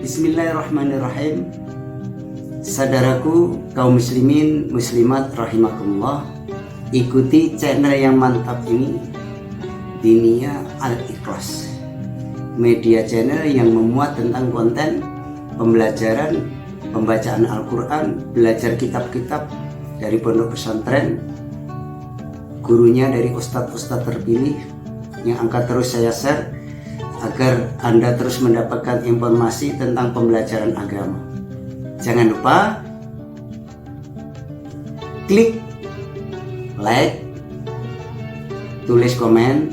Bismillahirrahmanirrahim. Saudaraku kaum muslimin muslimat rahimakumullah, ikuti channel yang mantap ini, Dinia Al-Ikhlas, media channel yang memuat tentang konten pembelajaran pembacaan Al-Quran, belajar kitab-kitab dari pondok pesantren, gurunya dari ustadz-ustadz terpilih yang akan terus saya share agar Anda terus mendapatkan informasi tentang pembelajaran agama. Jangan lupa klik like, tulis komen,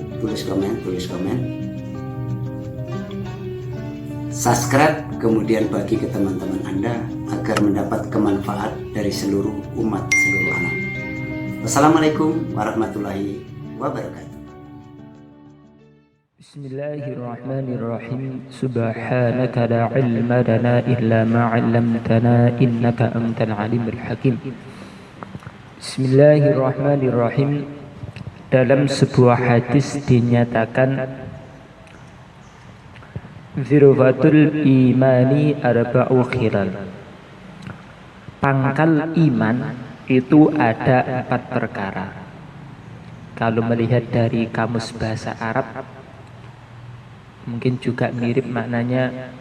subscribe, kemudian bagi ke teman-teman Anda agar mendapat kemanfaat dari seluruh umat seluruh alam. Wassalamualaikum warahmatullahi wabarakatuh. Bismillahirrahmanirrahim. Subhanaka la ilma lana illa ma 'allamtana innaka antal alimul hakim. Bismillahirrahmanirrahim. Dalam sebuah hadis dinyatakan zirwatul imani arba'u khilal. Pangkal iman itu ada 4 perkara. Kalau melihat dari kamus bahasa Arab, mungkin juga mirip maknanya,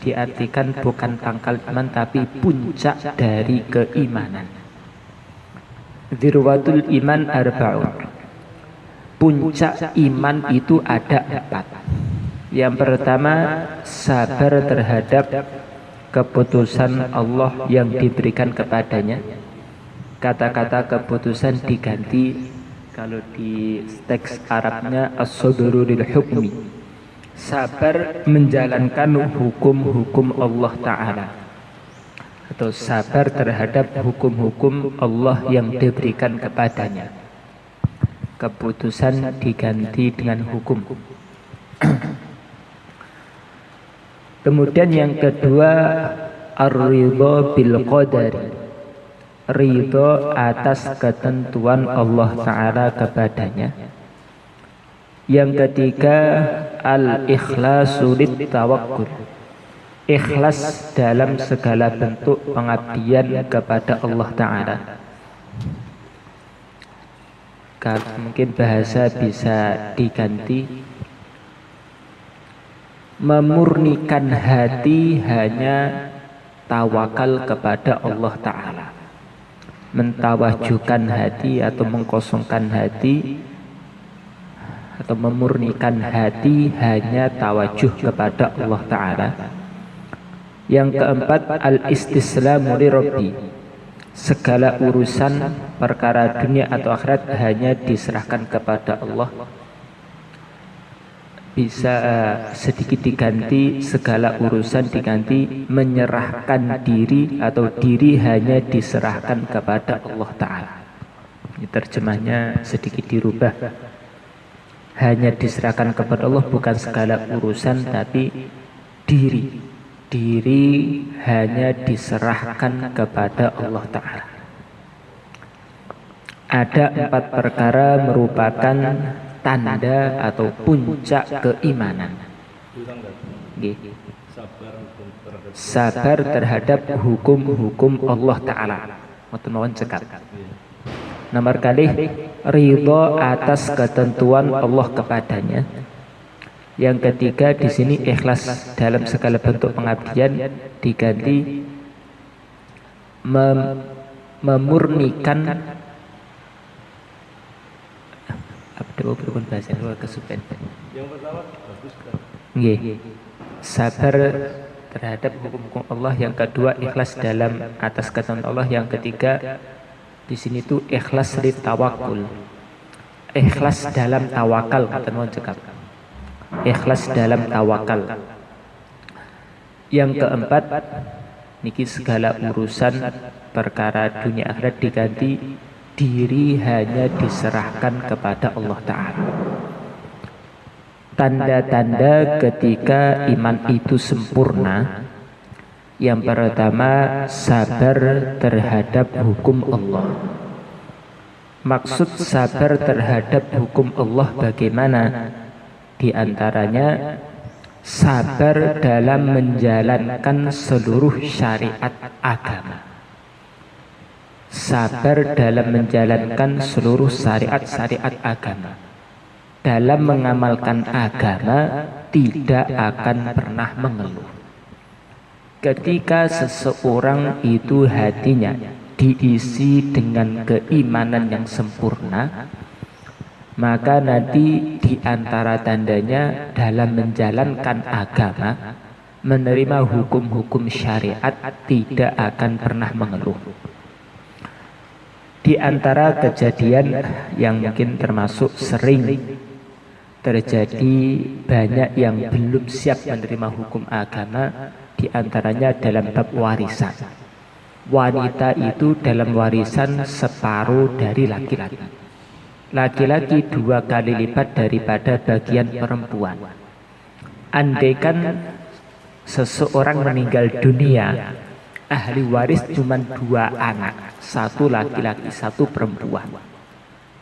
diartikan bukan pangkal iman tapi puncak dari keimanan. Zirwatul iman arba'un. Puncak iman itu ada 4. Yang pertama, sabar terhadap keputusan Allah yang diberikan kepadanya. Kata-kata keputusan diganti kalau di teks Arabnya as-sabru lil hukmi. Sabar menjalankan hukum-hukum Allah Ta'ala, atau sabar terhadap hukum-hukum Allah yang diberikan kepadanya. Keputusan diganti dengan hukum. Kemudian yang kedua, ar-ridha bil qadari. Ridha atas ketentuan Allah Ta'ala kepadanya. Yang ketiga, al-ikhlasu lit tawakkul. Ikhlas dalam segala bentuk pengabdian kepada Allah Ta'ala. Kalau mungkin bahasa bisa diganti, memurnikan hati hanya tawakal kepada Allah Ta'ala. Mentawajukan hati atau mengkosongkan hati atau memurnikan hati hanya tawajuh kepada Allah Ta'ala. Yang keempat, al-istislamu li Rabbi. Segala urusan perkara dunia atau akhirat hanya diserahkan kepada Allah. Bisa sedikit diganti, segala urusan diganti menyerahkan diri atau diri hanya diserahkan kepada Allah Ta'ala. Ini terjemahnya sedikit dirubah. Hanya diserahkan kepada Allah, bukan segala urusan tapi diri. Diri hanya diserahkan kepada Allah Ta'ala. Ada 4 perkara merupakan tanda atau puncak keimanan. Sabar terhadap hukum-hukum Allah Ta'ala. Nomor kali, ridha atas ketentuan Allah kepadanya. Yang ketiga, di sini ikhlas dalam segala bentuk pengabdian diganti memurnikan bahasa kesupen. Yang pertama sabar terhadap hukum-hukum Allah. Yang kedua, ikhlas dalam atas ketentuan Allah. Yang ketiga, di sini tuh ikhlas li tawakul. Ikhlas dalam tawakal, kata mohon cekap. Ikhlas dalam tawakal. Yang keempat, niki segala urusan perkara dunia akhirat diganti diri hanya diserahkan kepada Allah Ta'ala. Tanda-tanda ketika iman itu sempurna, yang pertama, sabar terhadap hukum Allah. Maksud sabar terhadap hukum Allah bagaimana? Di antaranya sabar dalam menjalankan seluruh syariat agama. Sabar dalam menjalankan seluruh syariat-syariat agama. Dalam mengamalkan agama tidak akan pernah mengeluh. Ketika seseorang itu hatinya diisi dengan keimanan yang sempurna, maka nanti di antara tandanya dalam menjalankan agama, menerima hukum-hukum syariat tidak akan pernah mengeluh. Di antara kejadian yang mungkin termasuk sering terjadi, banyak yang belum siap menerima hukum agama, di antaranya dalam bab warisan. Wanita itu dalam warisan separuh dari laki-laki. Laki-laki 2 kali lipat daripada bagian perempuan. Andaikan seseorang meninggal dunia, ahli waris cuma 2 anak, 1 laki-laki, 1 perempuan.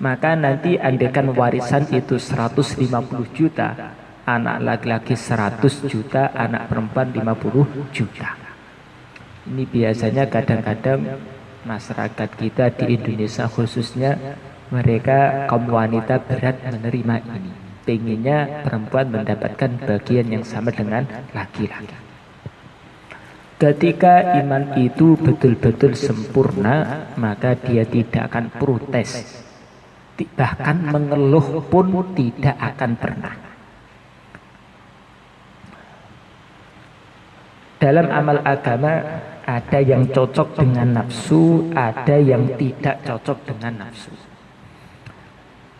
Maka nanti andaikan warisan itu 150 juta, anak laki-laki 100 juta, anak perempuan 50 juta. Ini biasanya kadang-kadang masyarakat kita di Indonesia khususnya, mereka kaum wanita berat menerima ini. Pengennya perempuan mendapatkan bagian yang sama dengan laki-laki. Ketika iman itu betul-betul sempurna, maka dia tidak akan protes, bahkan mengeluh pun tidak akan pernah. Dalam amal agama ada yang cocok dengan nafsu, ada yang tidak cocok dengan nafsu.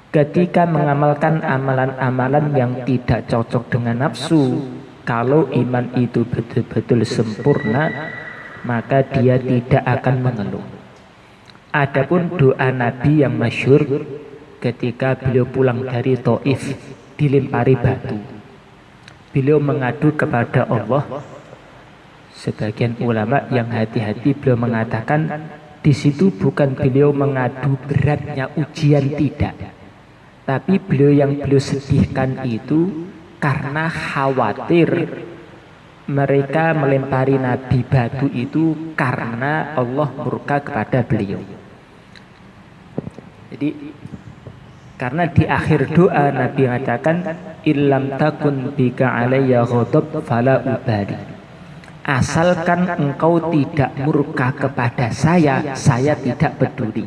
Ketika mengamalkan amalan-amalan yang tidak cocok dengan nafsu, kalau iman itu betul-betul sempurna, maka dia tidak akan mengeluh. Adapun doa Nabi yang masyhur ketika beliau pulang dari Taif dilempari batu, beliau mengadu kepada Allah. Sebagian ulama yang hati-hati beliau mengatakan di situ bukan beliau mengadu beratnya ujian, tidak. Tapi beliau sedihkan itu karena khawatir mereka melempari Nabi batu itu karena Allah murka kepada beliau. Jadi karena di akhir doa Nabi mengatakan illam takun bika alayya ghadab fala ubali. Asalkan engkau tidak murka kepada saya tidak peduli.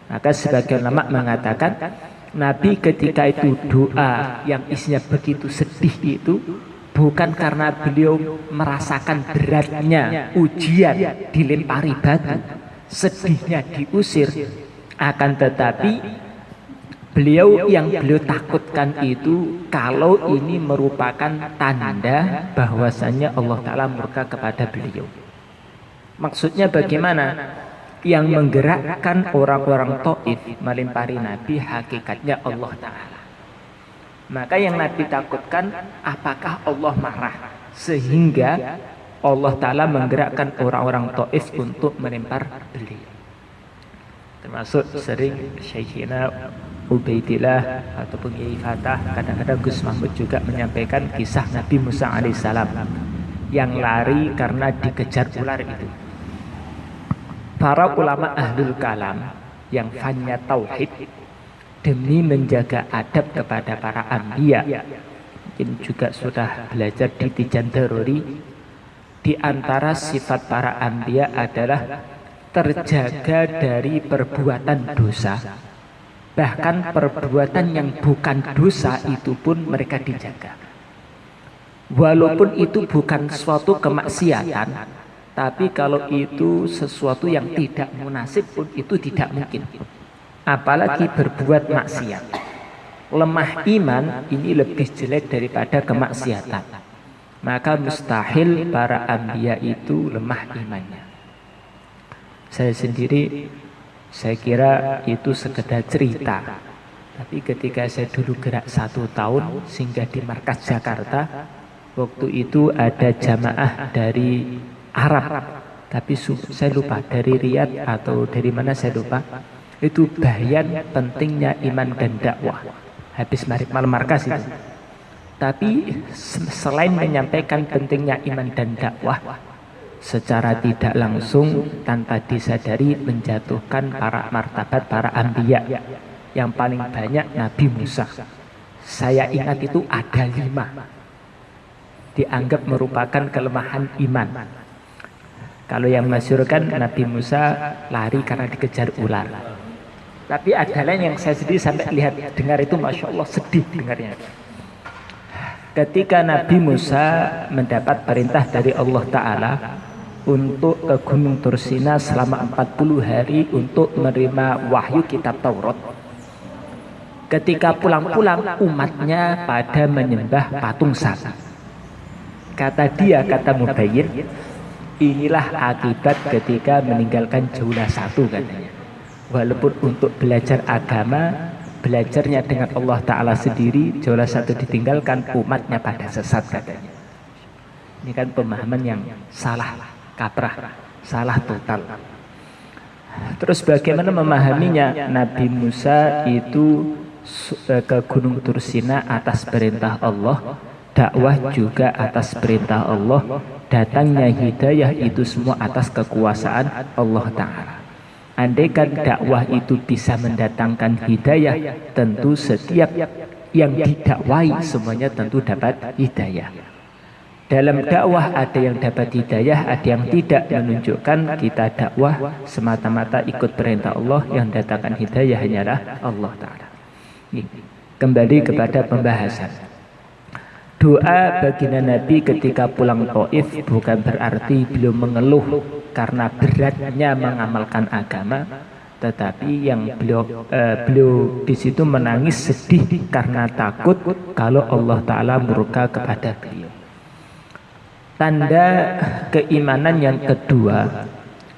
Maka sebagian ulama mengatakan Nabi ketika itu doa yang isinya begitu sedih itu bukan karena beliau merasakan beratnya ujian dilempari batu, sedihnya diusir, akan tetapi beliau takutkan itu kalau ini merupakan tanda bahwasanya Allah Ta'ala murka kepada beliau. Maksudnya bagaimana? Yang menggerakkan orang-orang Taif melempari Nabi hakikatnya Allah Ta'ala. Maka yang Nabi takutkan apakah Allah marah sehingga Allah Ta'ala menggerakkan orang-orang Taif untuk melempar beliau. Termasuk sering Syekhina Ubaidillah ataupun Yai Fatah, kadang-kadang Gus Mahmud juga menyampaikan kisah Nabi Musa alaihissalam yang lari karena dikejar ular itu. Para ulama ahlul kalam yang fanya tauhid demi menjaga adab kepada para anbiya, mungkin juga sudah belajar di Tijan Daruri, di antara sifat para anbiya adalah terjaga dari perbuatan dosa. Bahkan perbuatan yang bukan dosa itu pun mereka dijaga. Walaupun itu bukan suatu kemaksiatan, tapi kalau itu sesuatu yang tidak munasib pun itu tidak mungkin. Apalagi berbuat maksiat. Lemah iman ini lebih jelek daripada kemaksiatan. Maka mustahil para anbiya itu lemah imannya. Saya sendiri, saya kira itu sekedar cerita. Tapi ketika saya dulu gerak 1 tahun sehingga di markas Jakarta, waktu itu ada jamaah dari Arab, tapi saya lupa dari Riyadh atau dari mana saya lupa. Itu bayan pentingnya iman dan dakwah. Habis malam markas itu Tapi selain menyampaikan pentingnya iman dan dakwah, secara tidak langsung tanpa disadari menjatuhkan para martabat para anbiya. Yang paling banyak Nabi Musa. Saya ingat itu ada 5. Dianggap merupakan kelemahan iman. Kalau yang masyhur kan Nabi Musa lari karena dikejar ular. Tapi ada lain yang saya sendiri sampai lihat dengar itu Masya Allah sedih dengarnya. Ketika Nabi Musa mendapat perintah dari Allah Ta'ala untuk ke Gunung Tursina selama 40 hari untuk menerima wahyu kitab Taurat. Ketika pulang-pulang umatnya pada menyembah patung sapi. Kata Mubayyin, inilah akibat ketika meninggalkan Jaulah satu katanya. Walaupun untuk belajar agama, belajarnya dengan Allah Ta'ala sendiri, Jaulah satu ditinggalkan, umatnya pada sesat katanya. Ini kan pemahaman yang salah kaprah, salah total. Terus bagaimana memahaminya? Nabi Musa itu ke Gunung Tursina atas perintah Allah, dakwah juga atas perintah Allah, datangnya hidayah itu semua atas kekuasaan Allah Ta'ala. Andaikan dakwah itu bisa mendatangkan hidayah, tentu setiap yang didakwai semuanya tentu dapat hidayah. Dalam dakwah ada yang dapat hidayah, ada yang tidak, menunjukkan kita dakwah semata-mata ikut perintah Allah, yang datangkan hidayah hanyalah Allah Ta'ala. Kembali kepada pembahasan. Doa baginda Nabi ketika pulang Taif bukan berarti beliau mengeluh karena beratnya mengamalkan agama, tetapi yang beliau di situ menangis sedih karena takut kalau Allah Ta'ala murka kepada beliau. Tanda keimanan yang kedua,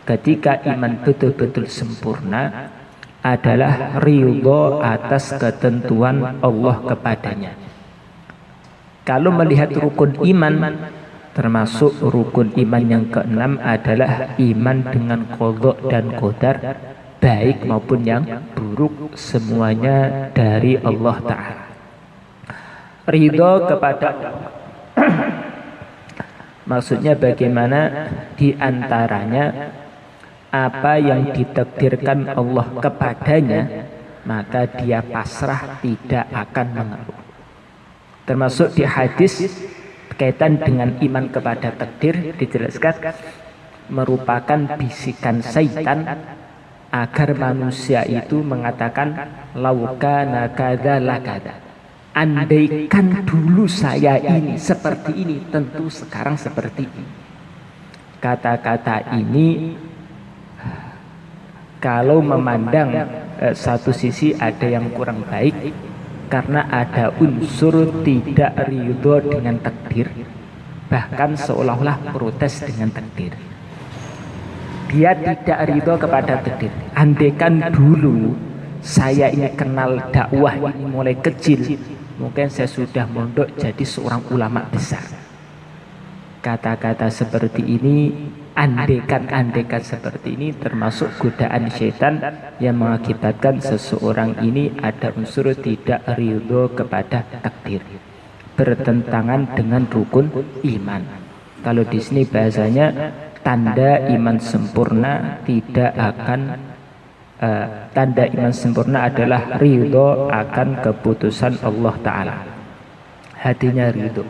ketika iman betul-betul sempurna, adalah ridho atas ketentuan Allah kepadanya. Kalau melihat rukun iman, termasuk rukun iman yang keenam adalah iman dengan qadha dan qadar, baik maupun yang buruk, semuanya dari Allah Ta'ala. Ridho kepada maksudnya bagaimana? Di antaranya apa yang ditakdirkan Allah kepadanya, maka dia pasrah, tidak akan mengeluh. Termasuk di hadis berkaitan dengan iman kepada takdir dijelaskan merupakan bisikan syaitan agar manusia itu mengatakan laukana kadza lakada. Andaikan dulu saya ini seperti ini, tentu sekarang seperti ini. Kata-kata ini kalau memandang satu sisi ada yang kurang baik, karena ada unsur tidak ridho dengan takdir, bahkan seolah-olah protes dengan takdir. Dia tidak ridho kepada takdir. Andaikan dulu saya ini kenal dakwah ini mulai kecil, mungkin saya sudah mondok jadi seorang ulama besar. Kata-kata seperti ini, andaikan seperti ini, termasuk godaan syaitan yang mengakibatkan seseorang ini ada unsur tidak ridho kepada takdir, bertentangan dengan rukun iman. Kalau di sini bahasanya tanda iman sempurna tidak akan tanda iman sempurna adalah ridho akan keputusan Allah Ta'ala. Hatinya ridho.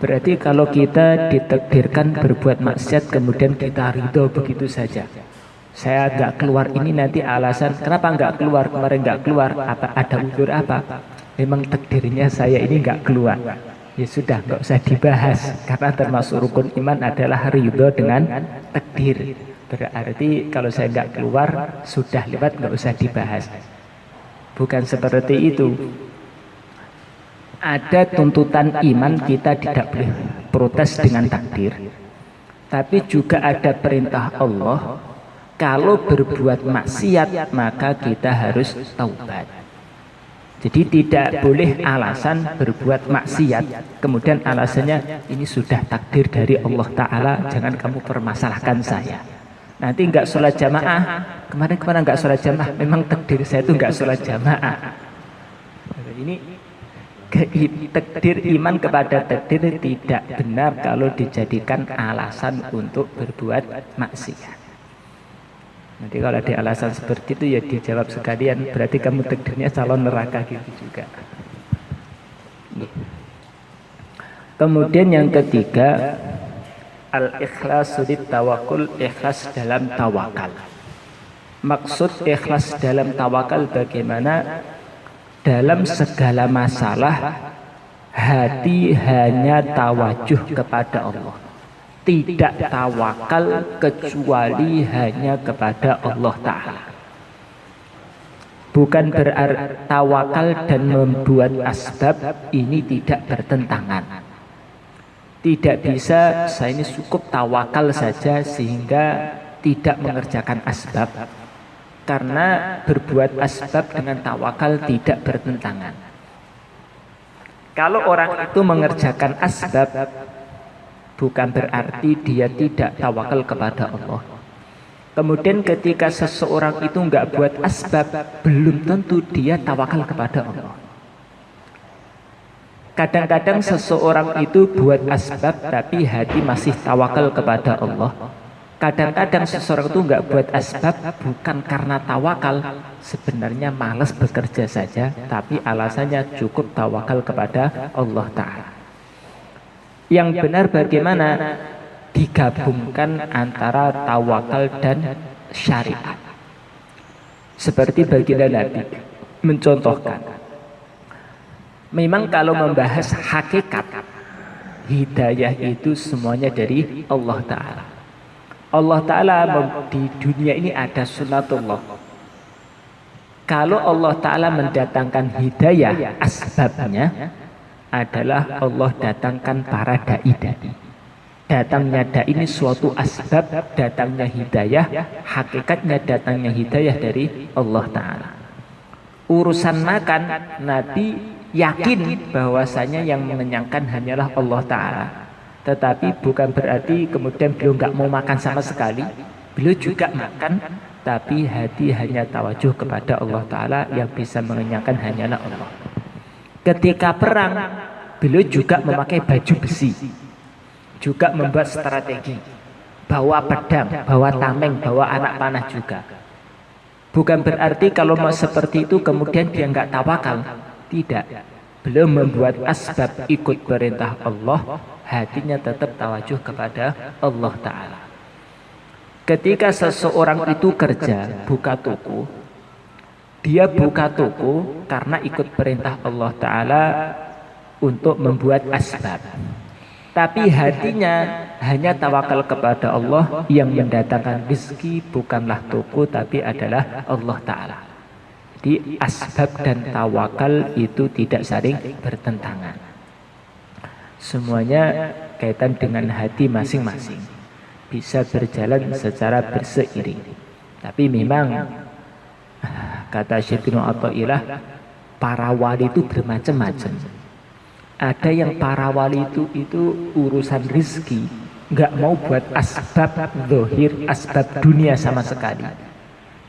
Berarti kalau kita ditakdirkan berbuat maksiat kemudian kita ridho begitu saja. Saya nggak keluar ini nanti alasan kenapa nggak keluar, kemarin nggak keluar, apa ada unsur apa? Memang takdirnya saya ini nggak keluar. Ya sudah, nggak usah dibahas, karena termasuk rukun iman adalah ridho dengan takdir. Berarti kalau saya nggak keluar sudah lewat, nggak usah dibahas. Bukan seperti itu. Ada tuntutan iman, kita tidak boleh protes dengan takdir. Tapi juga ada perintah Allah, kalau berbuat maksiat maka kita harus taubat. Jadi tidak boleh alasan berbuat maksiat kemudian alasannya ini sudah takdir dari Allah Ta'ala, jangan kamu permasalahkan saya. Nanti nggak sholat jamaah, kemarin nggak sholat jamaah, memang takdir saya itu nggak sholat jamaah. Ini Takdir, iman kepada takdir tidak benar kalau dijadikan alasan untuk berbuat maksiat. Nanti kalau ada alasan seperti itu ya dijawab sekalian, berarti kamu takdirnya calon neraka gitu juga. Kemudian yang ketiga, al-ikhlasu tawakul, ikhlas dalam tawakal. Maksud ikhlas dalam tawakal bagaimana? Dalam segala masalah hati hanya tawajuh kepada Allah, tidak tawakal kecuali hanya kepada Allah Ta'ala. Bukan berarti tawakal dan membuat asbab ini tidak bertentangan. Tidak bisa saya ini cukup tawakal saja sehingga tidak mengerjakan asbab, karena berbuat asbab dengan tawakal tidak bertentangan. Kalau orang itu mengerjakan asbab, bukan berarti dia tidak tawakal kepada Allah. Kemudian ketika seseorang itu enggak buat asbab, belum tentu dia tawakal kepada Allah. Kadang-kadang seseorang itu buat asbab tapi hati masih tawakal kepada Allah. Kadang-kadang seseorang itu enggak buat asbab bukan karena tawakal, sebenarnya malas bekerja saja, tapi alasannya cukup tawakal kepada Allah Ta'ala. Yang benar bagaimana? Digabungkan antara tawakal dan syariat. Seperti baginda Nabi mencontohkan, memang kalau membahas hakikat, hidayah itu semuanya dari Allah Ta'ala. Allah Ta'ala di dunia ini ada sunatullah. Kalau Allah Ta'ala mendatangkan hidayah, asbabnya adalah Allah datangkan para da'i-da'i. Datangnya da'i ini suatu asbab, datangnya hidayah, hakikatnya datangnya hidayah dari Allah Ta'ala. Urusan makan, Nabi yakin bahwasanya yang mengenyangkan hanyalah Allah Ta'ala. Tetapi bukan berarti kemudian beliau nggak mau makan sama sekali. Beliau juga makan, tapi hati hanya tawajuh kepada Allah Ta'ala, yang bisa mengenyangkan hanyalah Allah. Ketika perang, beliau juga memakai baju besi, juga membuat strategi, bawa pedang, bawa tameng, bawa anak panah juga. Bukan berarti kalau mau seperti itu kemudian dia nggak tawakal. Tidak, beliau membuat asbab, ikut perintah Allah, hatinya tetap tawajuh kepada Allah Ta'ala. Ketika seseorang itu kerja, buka toko, dia buka toko karena ikut perintah Allah Ta'ala untuk membuat asbab. Tapi hatinya hanya tawakal kepada Allah, yang mendatangkan rezeki bukanlah toko tapi adalah Allah Ta'ala. Jadi asbab dan tawakal itu tidak saling bertentangan. Semuanya kaitan dengan hati masing-masing, bisa berjalan secara berseiring. Tapi memang kata Syekh Ibnu Athaillah, para wali itu bermacam-macam. Ada yang para wali itu urusan rizki nggak mau buat asbab zahir, asbab dunia sama sekali.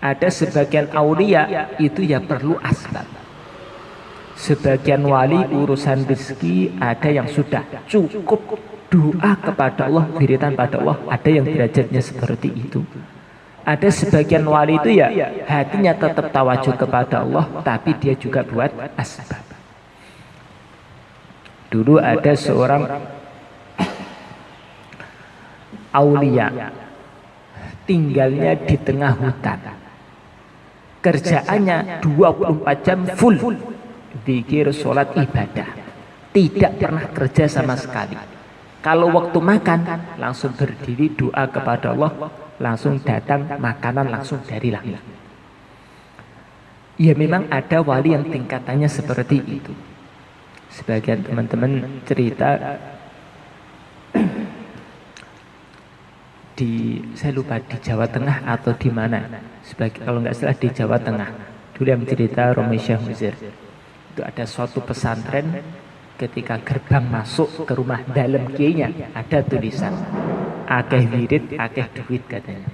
Ada sebagian aulia itu ya perlu asbab. Sebagian wali urusan rezeki ada yang sudah cukup doa kepada Allah, wiridan pada Allah, ada yang derajatnya seperti itu. Ada sebagian wali itu ya hatinya tetap tawajuh kepada Allah, tapi dia juga buat asbab. Dulu ada seorang aulia, tinggalnya di tengah hutan. Kerjaannya 24 jam full zikir, sholat, ibadah, tidak pernah kerja sama sekali. Kalau waktu makan langsung berdiri doa kepada Allah, langsung datang makanan langsung dari langit. Ya memang ada wali yang tingkatannya seperti itu. Sebagian teman-teman cerita saya lupa di Jawa Tengah atau di mana, kalau nggak salah di Jawa Tengah. Dulu yang cerita Romi Syekh Muzir, itu ada suatu pesantren, ketika gerbang masuk ke rumah dalam kiainya ada tulisan akeh wirid akeh duit, katanya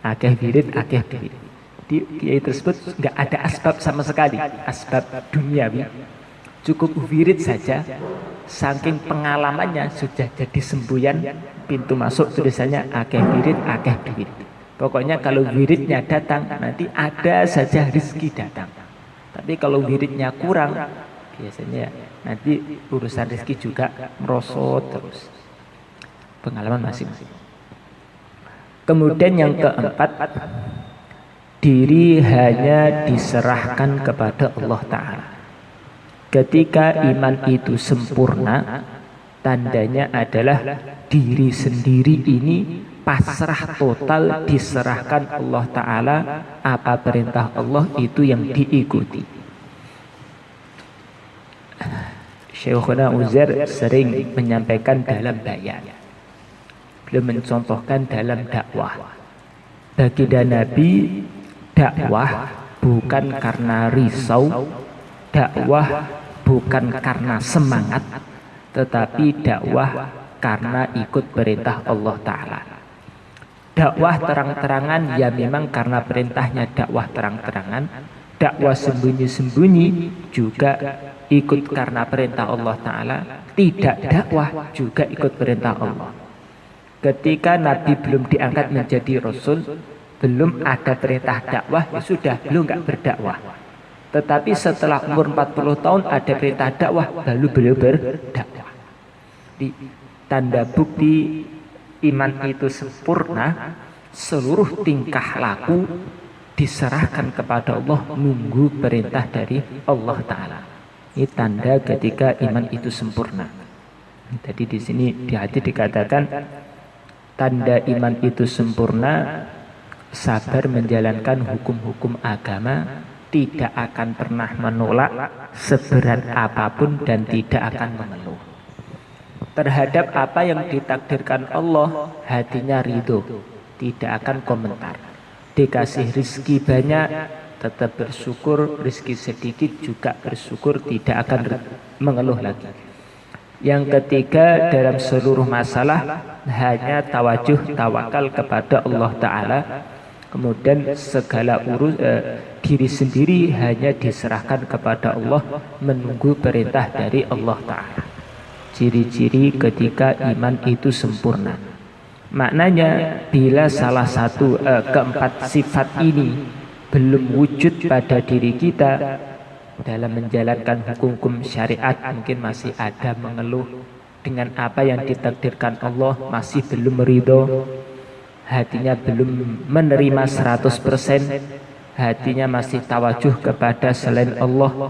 akeh wirid akeh duit. Di kiai tersebut nggak ada asbab sama sekali, asbab duniawi, cukup wirid saja, saking pengalamannya sudah jadi semboyan pintu masuk tulisannya akeh wirid, akeh duit. Pokoknya kalau wiridnya datang, nanti ada saja rezeki datang. Tapi kalau wiridnya kurang, biasanya nanti urusan rezeki juga merosot terus. Pengalaman masing-masing. Kemudian yang keempat, diri hanya diserahkan kepada Allah Ta'ala. Ketika iman itu sempurna, tandanya adalah diri sendiri ini pasrah total diserahkan Allah Ta'ala. Apa perintah Allah itu yang diikuti. Syekhuna Uzair sering menyampaikan dalam bayan, beliau mencontohkan dalam dakwah. Baginda Nabi dakwah bukan karena risau, dakwah bukan karena semangat, tetapi dakwah karena ikut perintah Allah Ta'ala. Dakwah terang-terangan ya memang karena perintahnya dakwah terang-terangan. Dakwah sembunyi-sembunyi juga ikut karena perintah Allah Ta'ala. Tidak dakwah juga ikut perintah Allah. Ketika Nabi belum diangkat menjadi Rasul, belum ada perintah dakwah, ya sudah, belum nggak berdakwah. Tetapi setelah umur 40 tahun ada perintah dakwah, baru beliau berdakwah. Di tanda bukti iman itu sempurna, seluruh tingkah laku diserahkan kepada Allah, nunggu perintah dari Allah Ta'ala. Ini tanda ketika iman itu sempurna. Jadi di sini di hadis dikatakan tanda iman itu sempurna, sabar menjalankan hukum-hukum agama, tidak akan pernah menolak seberat apapun dan tidak akan mengeluh. Terhadap apa yang ditakdirkan Allah, hatinya ridho, tidak akan komentar. Dikasih rizki banyak, tetap bersyukur, rizki sedikit juga bersyukur, tidak akan mengeluh lagi. Yang ketiga, dalam seluruh masalah hanya tawajuh, tawakal kepada Allah Ta'ala. Kemudian segala diri sendiri hanya diserahkan kepada Allah, menunggu perintah dari Allah Ta'ala. Ciri-ciri ketika iman itu sempurna. Maknanya bila salah satu keempat sifat ini belum wujud pada diri kita, dalam menjalankan hukum-hukum syariat mungkin masih ada mengeluh dengan apa yang ditakdirkan Allah, masih belum ridho, hatinya belum menerima 100%, hatinya masih tawajuh kepada selain Allah,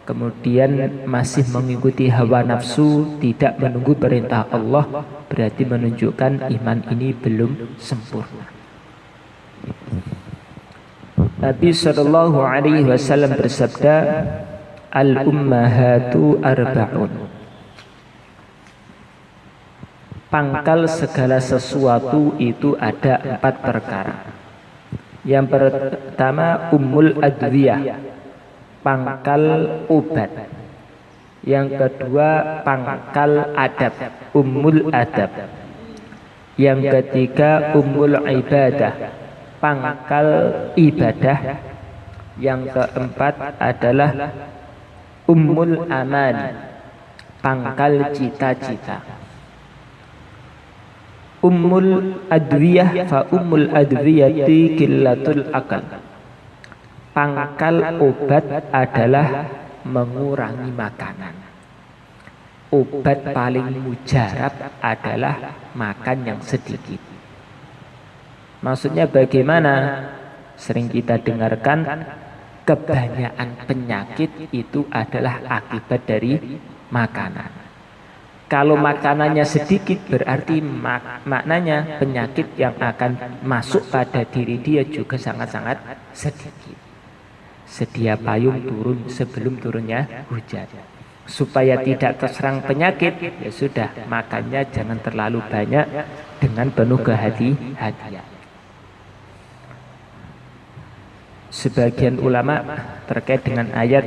kemudian masih mengikuti hawa nafsu, tidak menunggu perintah Allah, berarti menunjukkan iman ini belum sempurna. Nabi Shallallahu Alaihi Wasallam bersabda, al-ummahatu arba'un. Pangkal segala sesuatu itu ada 4 perkara. Yang pertama ummul adwiyah, pangkal obat. Yang kedua pangkal adab, ummul adab. Yang ketiga ummul ibadah, pangkal ibadah. Yang keempat adalah ummul amal, pangkal cita-cita. Ummul adwiyah fa ummul adwiyati qillatul akal. Pangkal obat adalah mengurangi makanan. Obat paling mujarab adalah makan yang sedikit. Maksudnya bagaimana? Sering kita dengarkan kebanyakan penyakit itu adalah akibat dari makanan. Kalau makanannya sedikit berarti maknanya penyakit yang akan masuk pada diri dia juga sangat-sangat sedikit. Sedia payung turun sebelum turunnya hujan. Supaya tidak terserang penyakit, ya sudah, makannya jangan terlalu banyak dengan penuh kehati-hatian. Sebagian ulama terkait dengan ayat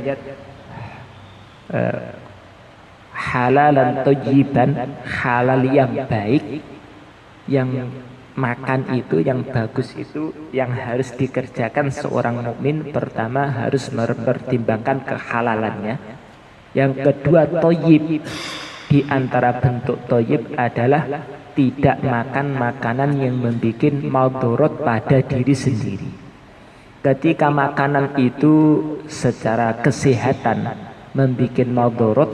halalan thayyiban, halal yang baik, yang makan itu, yang bagus itu, yang harus dikerjakan seorang mukmin pertama harus mempertimbangkan kehalalannya. Yang kedua thayyib. Di antara bentuk thayyib adalah tidak makan makanan yang membuat madharat pada diri sendiri. Ketika makanan itu secara kesehatan membuat madharat,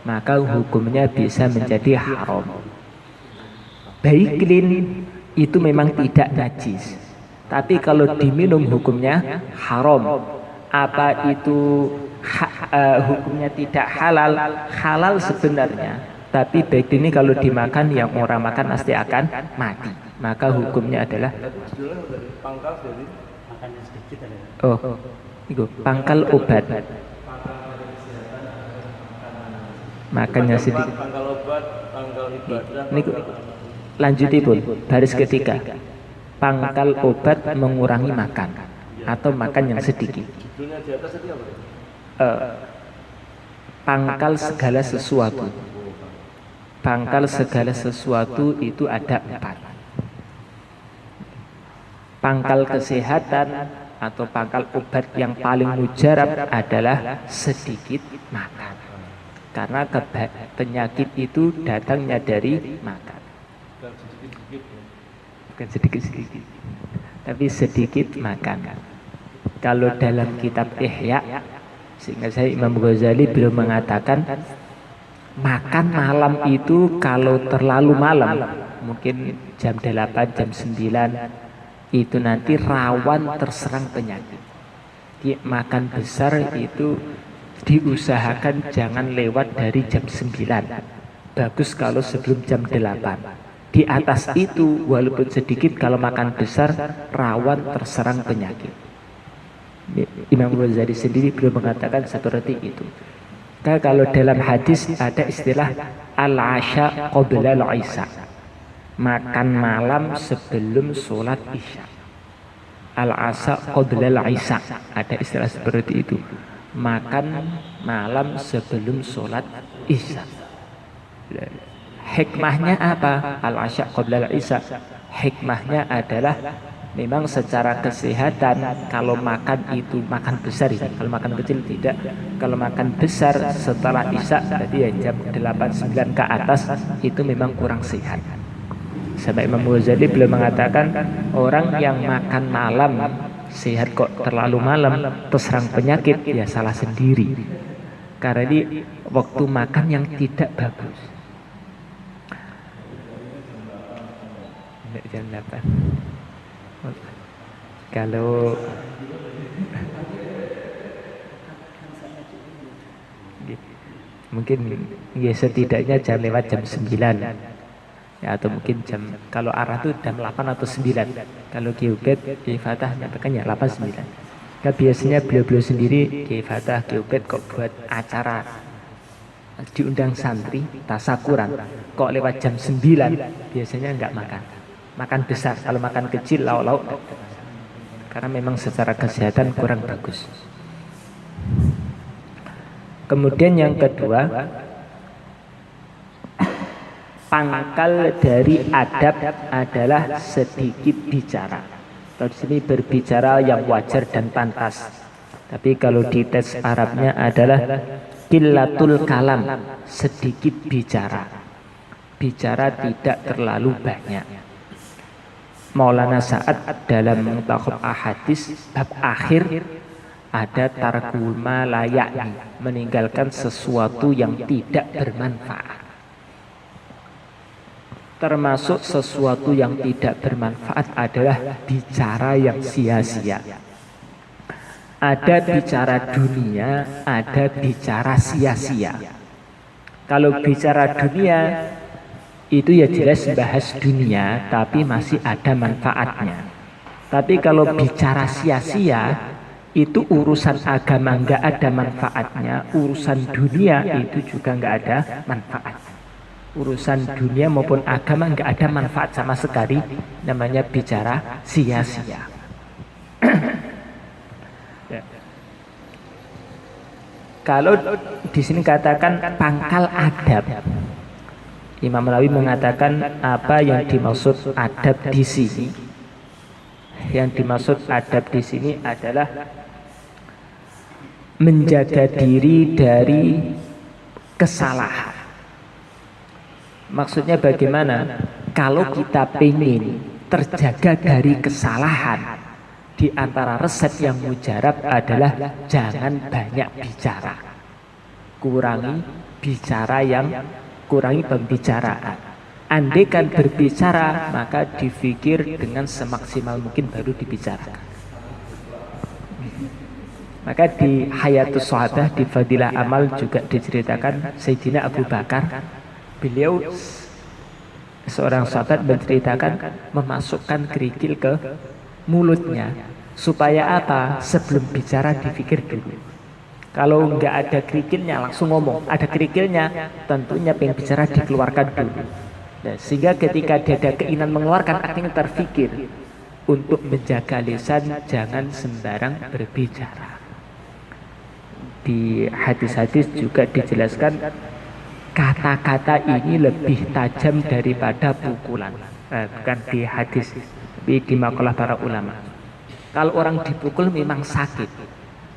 maka hukumnya bisa menjadi haram. Baiklin itu memang tidak najis, tapi kalau diminum hukumnya haram. Apa itu hukumnya tidak halal? Halal sebenarnya, tapi baik ini kalau dimakan, yang orang makan pasti akan mati. Maka hukumnya adalah itu pangkal obat. Makannya sedikit. Pangkal obat, pangkal ibadah. Ini lanjutipun baris ketiga. Pangkal obat mengurangi makan atau makan yang sedikit. Judulnya di atas itu apa? Pangkal segala sesuatu. Pangkal segala sesuatu itu ada 4. Pangkal kesehatan atau pangkal obat yang paling mujarab adalah sedikit makan. Karena penyakit itu datangnya dari makan. Bukan sedikit-sedikit, tapi sedikit makan. Kalau dalam kitab Ihya, sehingga saya Imam Ghazali beliau mengatakan makan malam itu kalau terlalu malam, mungkin jam 8, jam 9, itu nanti rawan terserang penyakit. Makan besar itu diusahakan jangan lewat dari jam 9. Bagus kalau sebelum jam 8. Di atas itu walaupun sedikit, kalau makan besar rawan terserang penyakit. Imam Ghazali sendiri belum mengatakan seperti itu. Kalau dalam hadis ada istilah al-asya qabla al-isya, makan malam sebelum sholat isya. Al-asya qabla al-isya, ada istilah seperti itu, makan malam sebelum sholat isya. Hikmahnya apa? Al-asya qabla al-isya, hikmahnya adalah memang secara kesehatan kalau makan itu makan besar ini, kalau makan kecil tidak. Kalau makan besar setelah isya, berarti ya jam 8-9 ke atas, itu memang kurang sehat. Sampai Imam Ghazali belum mengatakan orang yang makan malam sehat kok terlalu malam terserang penyakit, ya salah sendiri. Karena ini waktu makan yang tidak bagus. Jam 8. Kalau mungkin ya setidaknya jam lewat jam 9 ya, atau mungkin jam, kalau arah itu jam 8 atau 9. Kalau Qiyubat di Fatah nyatakan ya 8-9. Nah, biasanya beliau-beliau sendiri di Fatah Qiyubat kok buat acara diundang santri tasakuran kok lewat jam 9, biasanya enggak makan besar. Kalau makan kecil lauk-lauk, karena memang secara kesehatan kurang bagus. Kemudian yang kedua, pangkal dari adab adalah sedikit bicara. Di sini berbicara yang wajar dan pantas. Tapi kalau di teks Arabnya adalah qillatul kalam, sedikit bicara. Bicara tidak terlalu banyak. Maulana Sa'ad dalam Muntakhab Ahadits bab akhir ada tarkul ma la ya'ni, meninggalkan sesuatu yang tidak bermanfaat. Termasuk sesuatu yang tidak bermanfaat adalah bicara yang sia-sia. Ada bicara dunia, ada bicara sia-sia. Kalau bicara dunia itu ya jelas bahas dunia, tapi masih ada manfaatnya. Tapi kalau bicara sia-sia, itu urusan agama nggak ada manfaatnya, urusan dunia itu juga nggak ada manfaat. Urusan dunia maupun agama nggak ada manfaat sama sekali, namanya bicara sia-sia. Kalau di sini katakan pangkal adab, Imam Nawawi mengatakan apa yang dimaksud adab di sini? Yang dimaksud adab di sini adalah menjaga diri dari kesalahan. Maksudnya bagaimana? Kalau kita pengen terjaga dari kesalahan, di antara resep yang mujarab adalah jangan banyak bicara. Kurangi pembicaraan. Andaikan berbicara, maka difikir dengan semaksimal mungkin baru dibicarakan. Maka di Hayatus Sahabah, di Fadilah Amal juga diceritakan Sayyidina Abu Bakar, beliau seorang sahabat menceritakan memasukkan kerikil ke mulutnya supaya apa? Sebelum bicara dipikir dulu. Kalau nggak ada kerikilnya langsung ngomong, ada kerikilnya tentunya pengen bicara dikeluarkan dulu. Nah, sehingga ketika dia ada keinginan mengeluarkan artinya terfikir untuk menjaga lisan jangan sembarang berbicara. Di hadis-hadis juga dijelaskan kata-kata ini lebih tajam daripada pukulan. Bukan di hadis, tapi di makalah para ulama. Kalau orang dipukul memang sakit,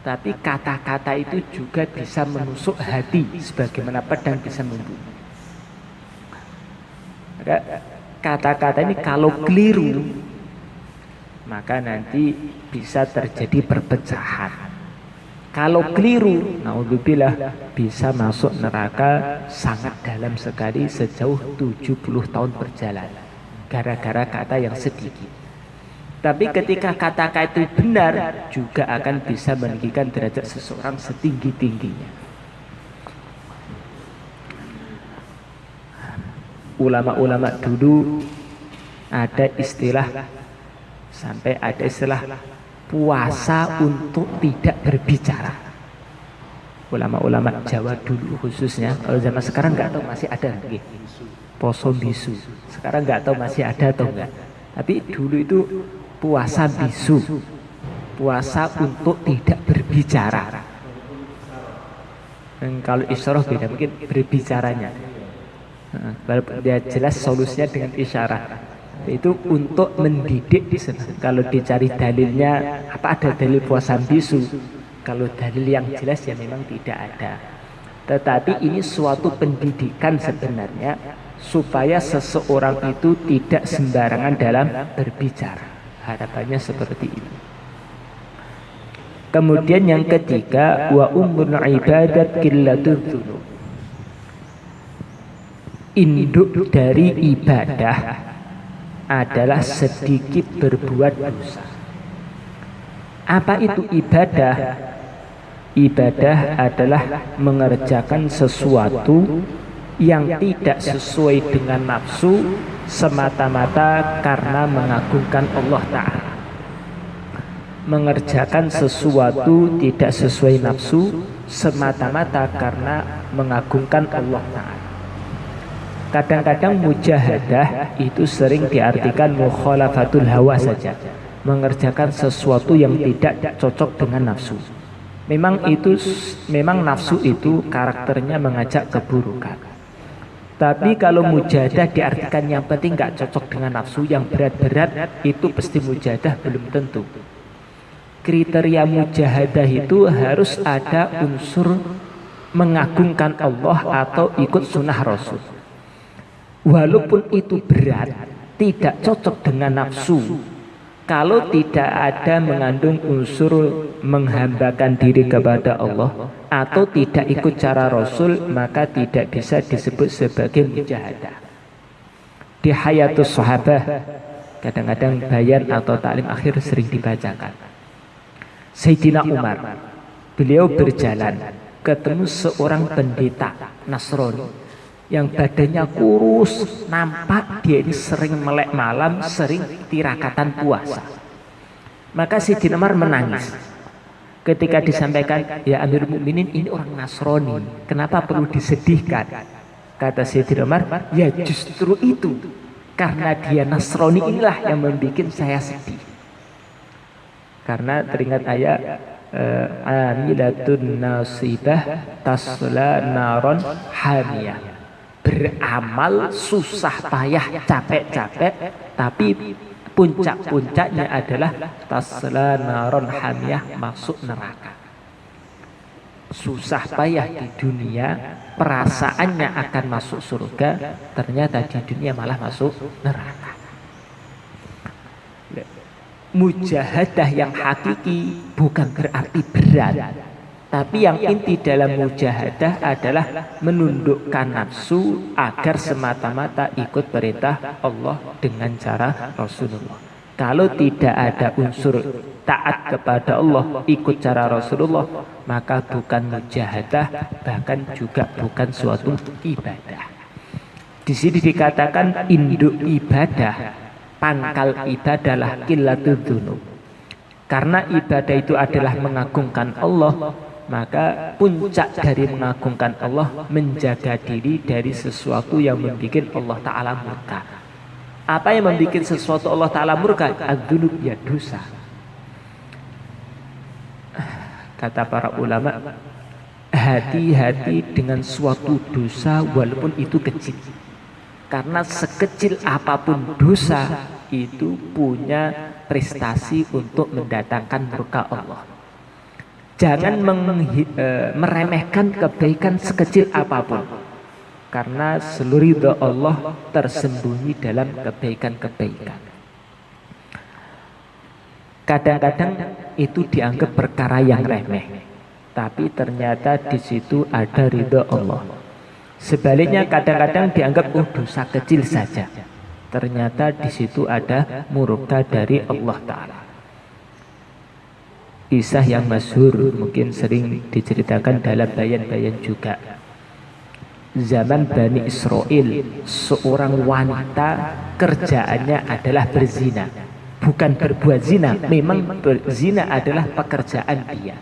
tapi kata-kata itu juga bisa menusuk hati sebagaimana pedang bisa membunuh. Maka kata-kata ini kalau keliru, maka nanti bisa terjadi perpecahan. Kalau keliru, naudzubillah, bisa masuk neraka sangat dalam sekali sejauh 70 tahun perjalanan gara-gara kata yang sedikit. Tapi ketika kata-kata itu benar, juga akan bisa meninggikan derajat seseorang setinggi-tingginya. Ulama-ulama dulu ada istilah, sampai ada istilah puasa untuk tidak berbicara. Ulama-ulama Jawa dulu khususnya, kalau zaman sekarang nggak tahu masih ada nggih. Poso bisu. Sekarang nggak tahu masih ada atau enggak. Tapi dulu itu puasa bisu. Puasa untuk tidak berbicara. Dan kalau isyarah beda, mungkin berbicaranya. Dia jelas solusinya dengan isyarat. Itu untuk mendidik di sana. Kalau dicari dalilnya, apa ada dalil puasa bisu? Kalau dalil yang jelas ya memang tidak ada. Tetapi ini suatu pendidikan sebenarnya supaya seseorang itu tidak sembarangan dalam berbicara. Harapannya seperti itu. Kemudian yang ketiga, wa umrul ibadat qillatul dzunub. Induk dari ibadah adalah sedikit berbuat dosa. Apa itu ibadah? Ibadah adalah mengerjakan sesuatu yang tidak sesuai dengan nafsu semata-mata karena mengagungkan Allah Ta'ala. Mengerjakan sesuatu tidak sesuai nafsu semata-mata karena mengagungkan Allah Ta'ala. Kadang-kadang mujahadah itu sering diartikan mukhalafatul hawa saja, mengerjakan sesuatu yang tidak cocok dengan nafsu. Memang nafsu itu karakternya mengajak keburukan. Tapi kalau mujahadah diartikan yang penting nggak cocok dengan nafsu, yang berat-berat itu pasti mujahadah belum tentu. Kriteria mujahadah itu harus ada unsur mengagungkan Allah atau ikut sunnah Rasul. Walaupun itu berat, tidak cocok dengan nafsu, kalau tidak ada mengandung unsur menghambakan diri kepada Allah atau tidak ikut cara Rasul, maka tidak bisa disebut sebagai mujahadah. Di Hayatus Sahabah kadang-kadang bayan atau taklim akhir sering dibacakan. Sayyidina Umar, beliau berjalan ketemu seorang pendeta Nasrani yang badannya kurus, nampak dia ini sering melek malam, sering tirakatan puasa. Maka Sayyidina Umar menangis ketika disampaikan, ya Amirul Mukminin, ini orang Nasrani, kenapa perlu disedihkan? Kata Sayyidina Umar, ya justru itu, karena dia Nasrani inilah yang membuat saya sedih. Karena teringat ayat amilatun nasibah tasla naron hamiyah. Beramal susah payah capek-capek, tapi puncak-puncaknya adalah tasla naron hamiyah, masuk neraka. susah payah di dunia, perasaannya akan masuk surga, ternyata di dunia malah masuk neraka. Mujahadah yang hakiki bukan berarti berat, tapi yang inti dalam mujahadah adalah menundukkan nafsu agar semata-mata ikut perintah Allah dengan cara Rasulullah. Kalau tidak ada unsur taat kepada Allah, ikut cara Rasulullah, maka bukan mujahadah, bahkan juga bukan suatu ibadah. Di sini dikatakan induk ibadah, pangkal ibadahlah qillatul dzunub. Karena ibadah itu adalah mengagungkan Allah, maka puncak dari mengagungkan Allah menjaga diri dari sesuatu yang membuat Allah Ta'ala murka. Apa yang membuat sesuatu Allah Ta'ala murka? Adzunub, ya dosa. Kata para ulama, hati-hati dengan suatu dosa walaupun itu kecil. Karena sekecil apapun dosa itu punya prestasi untuk mendatangkan murka Allah. Jangan meremehkan kebaikan sekecil apapun, karena seluruh ridha Allah tersembunyi dalam kebaikan-kebaikan. Kadang-kadang itu dianggap perkara yang remeh, tapi ternyata di situ ada ridha Allah. Sebaliknya kadang-kadang dianggap dosa kecil saja, ternyata di situ ada murka dari Allah Ta'ala. Kisah yang masyhur mungkin sering diceritakan dalam bayan-bayan juga. Zaman Bani Israel, seorang wanita kerjaannya adalah berzina. Bukan berbuat zina, memang berzina adalah pekerjaan dia.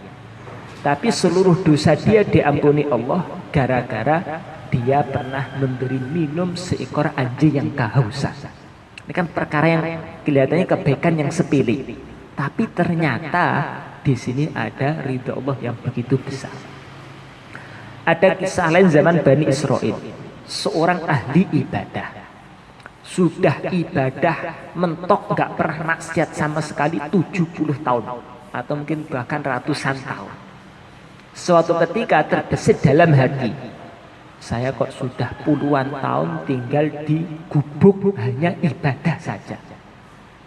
Tapi seluruh dosa dia diampuni Allah gara-gara dia pernah memberi minum seekor anjing yang kehausan. Ini kan perkara yang kelihatannya kebaikan yang sepele, tapi ternyata di sini ada ridha Allah yang begitu besar. Ada kisah lain zaman Bani Israel, seorang ahli ibadah, sudah ibadah mentok, gak pernah maksiat sama sekali 70 tahun atau mungkin bahkan ratusan tahun. Suatu ketika terbesit dalam hati, saya kok sudah puluhan tahun tinggal di gubuk hanya ibadah saja,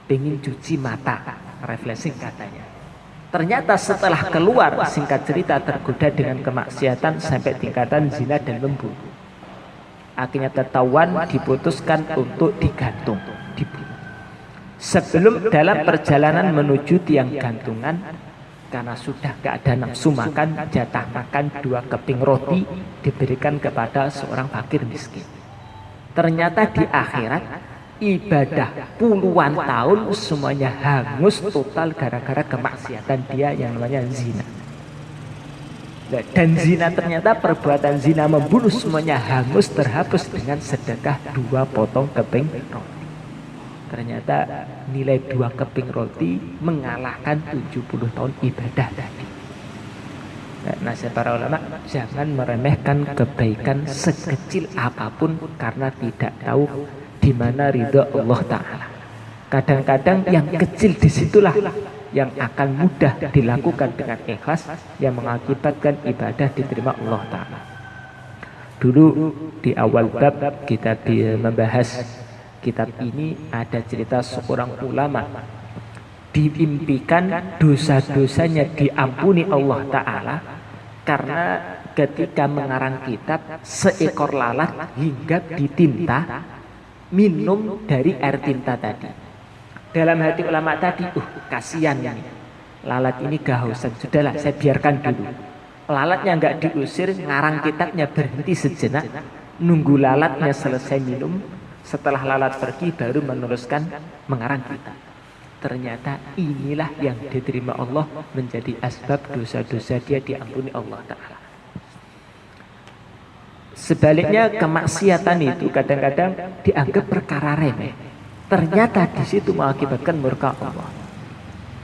pengen cuci mata, refreshing katanya. Ternyata setelah keluar, singkat cerita, tergoda dengan kemaksiatan sampai tingkatan zina dan membunuh. Akhirnya ketahuan, diputuskan untuk digantung, dibunuh. Sebelum dalam perjalanan menuju tiang gantungan, karena sudah gak ada nafsu makan, jatah makan 2 keping roti diberikan kepada seorang fakir miskin. Ternyata di akhirat ibadah puluhan tahun semuanya hangus total gara-gara kemaksiatan dia yang namanya zina. Dan zina, ternyata perbuatan zina membunuh semuanya hangus terhapus dengan sedekah 2 potong keping roti. Ternyata nilai 2 keping roti mengalahkan 70 tahun ibadah tadi. Nasihat para ulama, jangan meremehkan kebaikan sekecil apapun karena tidak tahu di mana ridha Allah Ta'ala. Kadang-kadang yang kecil disitulah yang akan mudah dilakukan dengan ikhlas, yang mengakibatkan ibadah diterima Allah Ta'ala. Dulu di awal bab kita membahas kitab ini, ada cerita seorang ulama diimpikan dosa-dosanya diampuni Allah Ta'ala karena ketika mengarang kitab seekor lalat hinggap di tinta minum dari air tinta tadi. Dalam hati ulama tadi, kasihan ini lalat ini kehausan, sudahlah saya biarkan dulu. Lalatnya nggak diusir, ngarang kitabnya berhenti sejenak, nunggu lalatnya selesai minum. Setelah lalat pergi baru meneruskan mengarang kitab. Ternyata inilah yang diterima Allah, menjadi asbab dosa-dosa dia diampuni Allah Ta'ala. Sebaliknya kemaksiatan itu kadang-kadang dianggap perkara remeh. Ternyata di situ mengakibatkan murka Allah.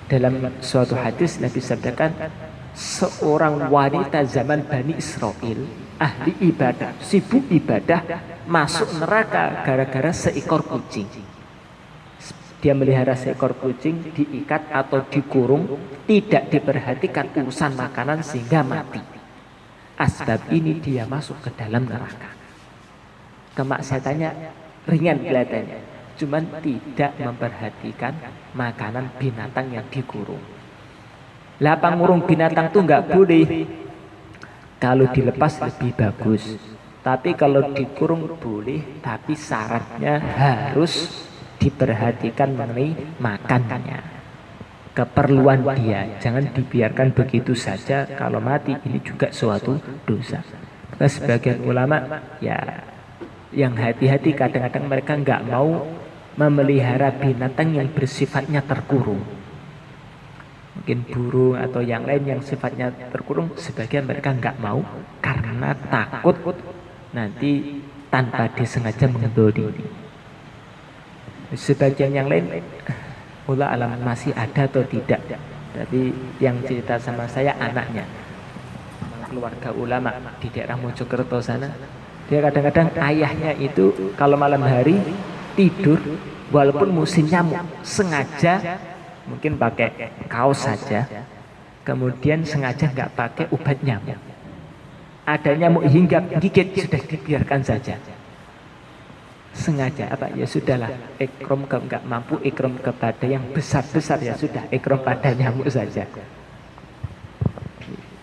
Dalam suatu hadis Nabi sabdakan, seorang wanita zaman Bani Israel, ahli ibadah, sibuk ibadah, masuk neraka gara-gara seekor kucing. Dia melihara seekor kucing, diikat atau dikurung, tidak diperhatikan urusan makanan sehingga mati. asbab ini dia masuk ke dalam neraka. Kemaksiatannya ringan kelihatannya, cuman tidak memperhatikan makanan binatang yang dikurung. Lapang ngurung binatang tuh nggak boleh. Kalau dilepas lebih bagus. Tapi kalau dikurung boleh, tapi syaratnya harus diperhatikan mengenai makannya. Keperluan dia, jangan dibiarkan begitu saja. Kalau mati ini juga suatu dosa. Maka sebagian ulama ya yang hati-hati, kadang-kadang mereka nggak mau memelihara binatang yang bersifatnya terkurung. Mungkin burung atau yang lain yang sifatnya terkurung, sebagian mereka nggak mau karena takut nanti tanpa disengaja mengendoli. Sebagian yang lain Allah alam masih ada atau tidak. Tapi yang cerita sama saya anaknya, keluarga ulama di daerah Mojokerto sana, dia kadang-kadang ayahnya itu kalau malam hari tidur walaupun musim nyamuk, sengaja mungkin pakai kaos saja, kemudian sengaja nggak pakai obat nyamuk. Ada nyamuk hinggap gigit, sudah dibiarkan saja. Sengaja apa ya sudahlah, ikram nggak mampu, ikram kepada yang besar-besar ya sudah, ikram pada nyamuk saja.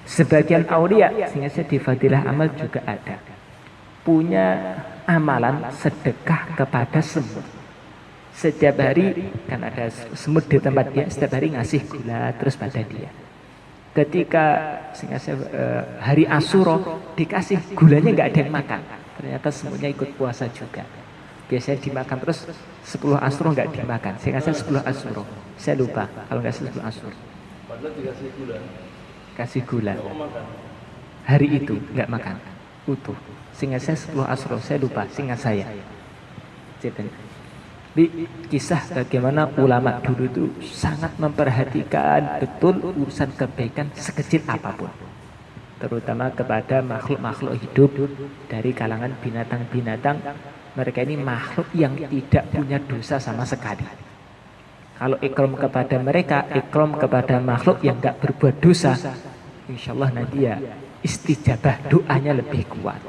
Sebagian aulia, sehingga di Fadilah Amal juga ada, punya amalan sedekah kepada semut. Setiap hari kan ada semut di tempat dia, setiap hari ngasih gula terus pada dia. Ketika hari Asyura dikasih gulanya, nggak ada yang makan. Ternyata semutnya ikut puasa juga. Biasanya dimakan terus 10 Asyura nggak dimakan. Sehingga 10 Asyura. Saya lupa kalau nggak 10 Asyura. Padahal dikasih gula. Kasih gula. Makan. Hari itu nggak makan utuh. Sehingga 10 Asyura. Saya lupa. Sehingga saya. Di kisah bagaimana ulama dulu itu sangat memperhatikan betul urusan kebaikan sekecil apapun, terutama kepada makhluk-makhluk hidup dari kalangan binatang-binatang. Mereka ini makhluk yang tidak punya dosa sama sekali. Kalau ikram kepada mereka, ikram kepada makhluk yang gak berbuat dosa, insya Allah nanti ya istijabah doanya lebih kuat.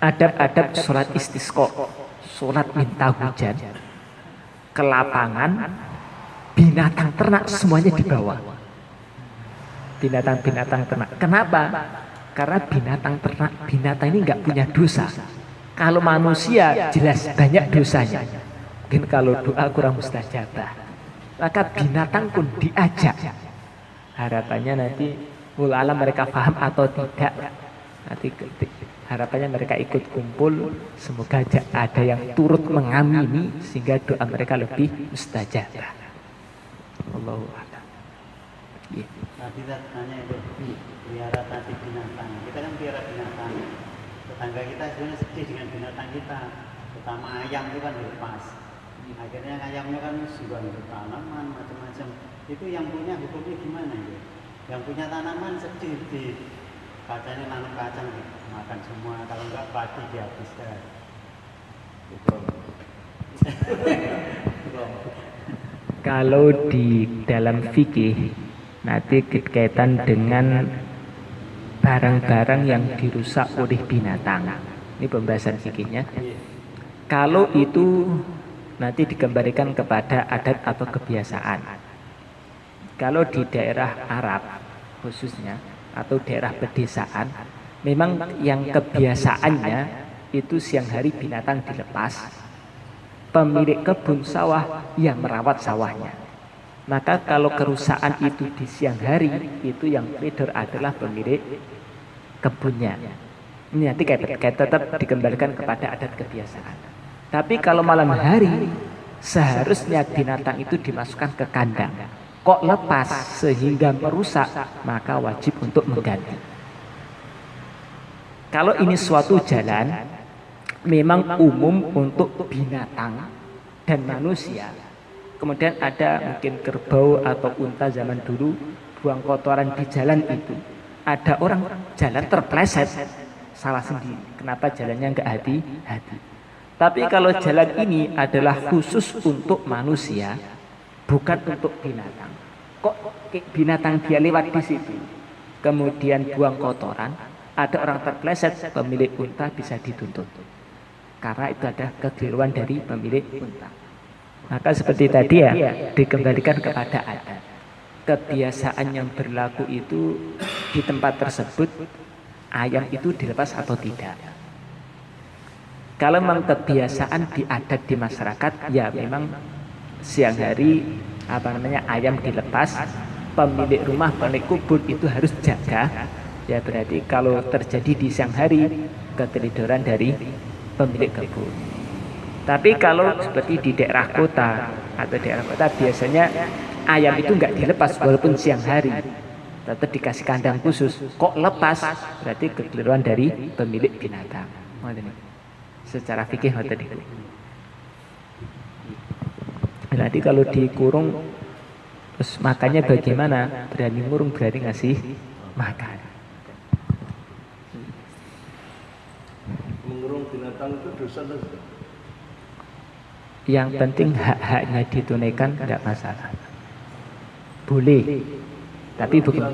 Adab-adab sholat istisqa, sholat minta hujan, ke lapangan, binatang ternak semuanya dibawa. Binatang-binatang ternak. Kenapa? Karena binatang ini nggak punya dosa. Kalau manusia jelas banyak dosanya. Mungkin kalau doa kurang mustajabah. Maka binatang pun diajak. Harapannya nanti ulama mereka paham atau tidak. Nanti harapannya mereka ikut kumpul, semoga ada yang turut mengamini sehingga doa mereka lebih mustajabah. Allahu a'lam. Tadi tanya itu pelihara tadi binatang. Kita kan pelihara binatang. Tetangga kita sebenarnya sedih dengan binatang kita, terutama ayam itu kan dilepas. Akhirnya ayamnya kan sudah tanaman macam-macam. Itu yang punya hukumnya gimana ya? Yang punya tanaman sedih di kacanya, nanam kacang makan semua, kalau enggak padi dihabiskan. Kalau di dalam fikih nanti kaitan dengan barang-barang yang dirusak oleh binatang. Ini pembahasan fikihnya. Kalau itu nanti dikembalikan kepada adat atau kebiasaan. Kalau di daerah Arab khususnya atau daerah pedesaan, memang yang kebiasaannya itu siang hari binatang dilepas, pemilik kebun sawah yang merawat sawahnya. Maka kalau kerusakan itu di siang hari, itu yang leader adalah pemilik kebunnya. Ini nanti kayak tetap dikembalikan kepada adat kebiasaan. Tapi kalau malam hari, seharusnya binatang itu dimasukkan ke kandang. Kok lepas sehingga merusak, maka wajib untuk mengganti. Kalau ini suatu jalan, memang umum untuk binatang dan manusia. Kemudian ada mungkin kerbau atau unta zaman dulu buang kotoran di jalan itu. Ada orang jalan terpleset, salah sendiri. Kenapa jalannya enggak hati-hati? Tapi kalau jalan ini adalah khusus untuk manusia, bukan untuk binatang. Kok binatang dia lewat di situ? kemudian buang kotoran, ada orang terpleset, pemilik unta bisa dituntut. Karena itu ada kekeliruan dari pemilik unta. Maka seperti tadi ya, dikembalikan kepada adat. Kebiasaan yang berlaku itu di tempat tersebut, ayam itu dilepas atau tidak. Kalau memang kebiasaan di adat di masyarakat, ya memang siang hari ayam dilepas, pemilik rumah, pemilik kubur itu harus jaga. Ya berarti kalau terjadi di siang hari, ketelidoran dari pemilik kebun. Tapi kalau seperti di daerah kota atau daerah kota, biasanya ayam itu nggak dilepas walaupun siang hari, tetap dikasih kandang khusus. Kok lepas? Berarti kekeliruan dari pemilik binatang. Secara fikih tadi. Berarti kalau dikurung, terus makannya bagaimana? Berani ngurung, berani ngasih makan. Mengurung binatang itu dosa atau tidak? Yang penting hak-haknya ditunaikan, tidak masalah. Boleh, tapi bukan.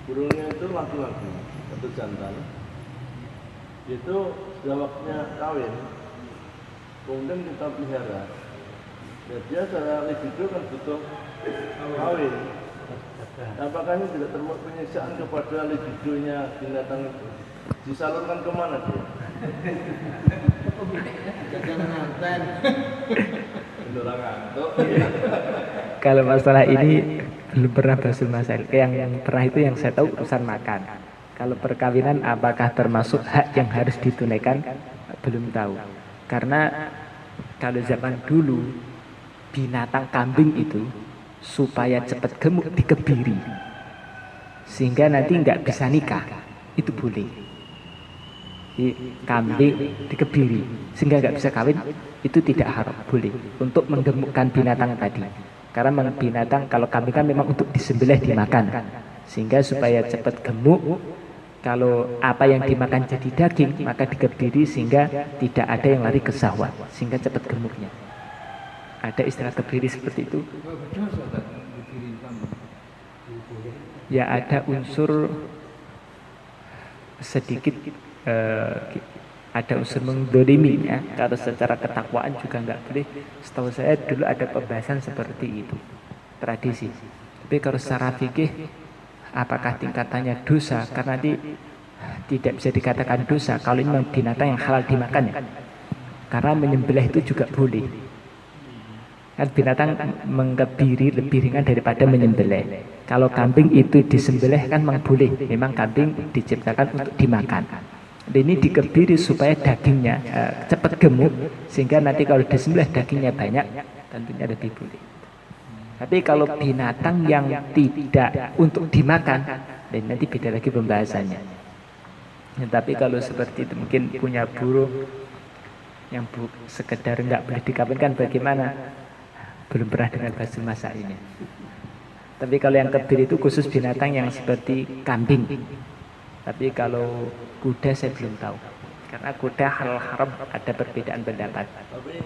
Burungnya itu laki-laki atau jantan, itu sudah waktunya kawin, kemudian kita pelihara. Ya, dia secara libido kan butuh kawin. Apakah ini tidak termasuk penyiksaan kepada libidonya binatang itu? Disalurkan kemana dia? Kalau masalah ini belum pernah bahas masalah. Yang pernah itu yang saya tahu urusan makan. Kalau perkawinan apakah termasuk hak yang harus ditunaikan? Belum tahu. Karena kalau zaman dulu binatang kambing itu supaya cepat gemuk dikebiri, sehingga nanti nggak bisa nikah, itu boleh. Kambing dikebiri sehingga nggak bisa kawin, itu tidak haram, boleh untuk menggemukkan binatang tadi. Karena binatang kalau kambing kan memang untuk disembelih dimakan, sehingga supaya cepat gemuk. Kalau apa yang dimakan jadi daging, maka dikebiri sehingga tidak ada yang lari ke syahwat, sehingga cepat gemuknya. Ada istilah kebiri seperti itu. Ya ada unsur sedikit, ada unsur mendolimi ya. Kalau secara ketakwaan juga nggak boleh. Setahu saya dulu ada pembahasan seperti itu, tradisi. Tapi kalau secara fikih, apakah tingkatannya dosa? Karena nanti tidak bisa dikatakan dosa kalau ini memang binatang yang halal dimakan ya. Karena menyembelih itu juga boleh. Kan binatang mengkebiri lebih ringan daripada menyembelih. Kalau kambing itu disembelih kan memang boleh. Memang kambing diciptakan untuk dimakan. Ini dikebiri supaya dagingnya cepat gemuk, sehingga nanti kalau disembelih dagingnya banyak, tentunya lebih boleh. Tapi kalau binatang yang tidak untuk dimakan, dan nanti beda lagi pembahasannya. Ya, tapi kalau seperti itu mungkin punya burung yang sekedar nggak boleh dikawinkan, bagaimana? Belum pernah dengar bahasa masa ini. Tapi kalau yang kebiri itu khusus binatang yang seperti kambing. Tapi kalau kuda saya belum tahu. Karena kuda halal haram ada perbedaan pendapat. Tapi